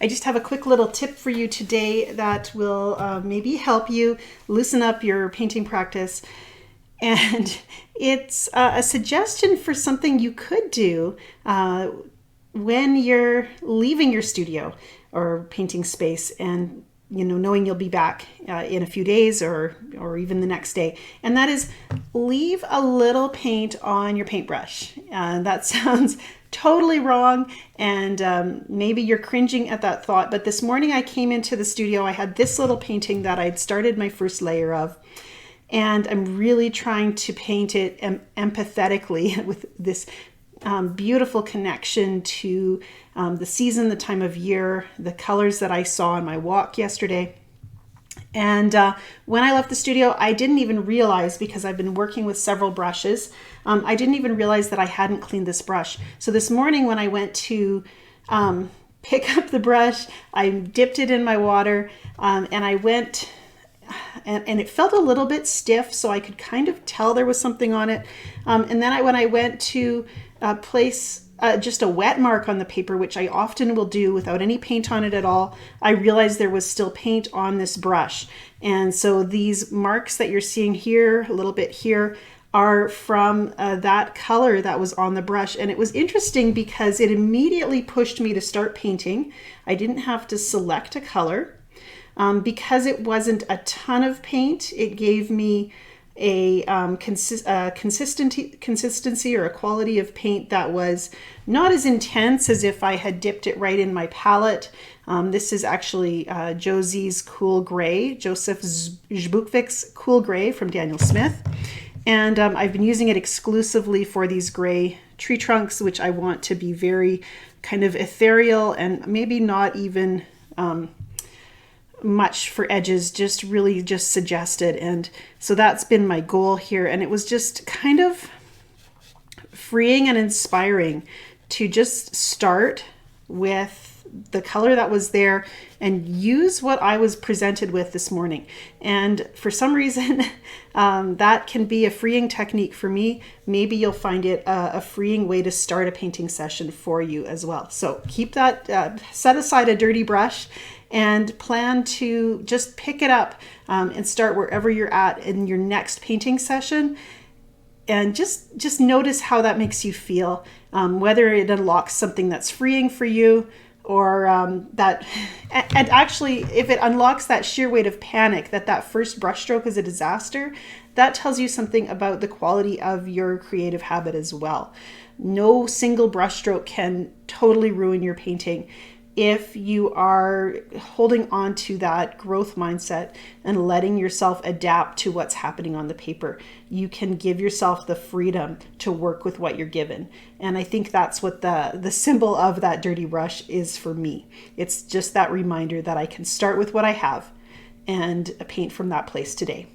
I just have a quick little tip for you today that will maybe help you loosen up your painting practice. And it's a suggestion for something you could do when you're leaving your studio or painting space, and knowing you'll be back in a few days or even the next day. And that is, leave a little paint on your paintbrush. That sounds totally wrong, and maybe you're cringing at that thought, but this morning I came into the studio, I had this little painting that I'd started my first layer of, and I'm really trying to paint it empathetically with this beautiful connection to the season, the time of year, the colors that I saw on my walk yesterday. And when I left the studio, I didn't even realize, because I've been working with several brushes, I didn't even realize that I hadn't cleaned this brush. So this morning when I went to pick up the brush, I dipped it in my water, and I went, and it felt a little bit stiff, so I could kind of tell there was something on it. And then when I went to place just a wet mark on the paper, which I often will do without any paint on it at all, I realized there was still paint on this brush. And so these marks that you're seeing here, a little bit here, are from that color that was on the brush. And it was interesting because it immediately pushed me to start painting. I didn't have to select a color. Because it wasn't a ton of paint, it gave me a consistency or a quality of paint that was not as intense as if I had dipped it right in my palette. This is actually Joseph Zbukvik's Cool Gray from Daniel Smith. And I've been using it exclusively for these gray tree trunks, which I want to be very kind of ethereal and maybe not even much for edges, just really just suggested. And so that's been my goal here. And it was just kind of freeing and inspiring to just start with the color that was there and use what I was presented with this morning. And for some reason, that can be a freeing technique for me. Maybe you'll find it a freeing way to start a painting session for you as well. So keep that, set aside a dirty brush and plan to just pick it up and start wherever you're at in your next painting session. And just notice how that makes you feel, whether it unlocks something that's freeing for you, or and actually, if it unlocks that sheer weight of panic, that first brushstroke is a disaster, that tells you something about the quality of your creative habit as well. No single brushstroke can totally ruin your painting if you are holding on to that growth mindset and letting yourself adapt to what's happening on the paper. You can give yourself the freedom to work with what you're given. And I think that's what the symbol of that dirty brush is for me. It's just that reminder that I can start with what I have and paint from that place today.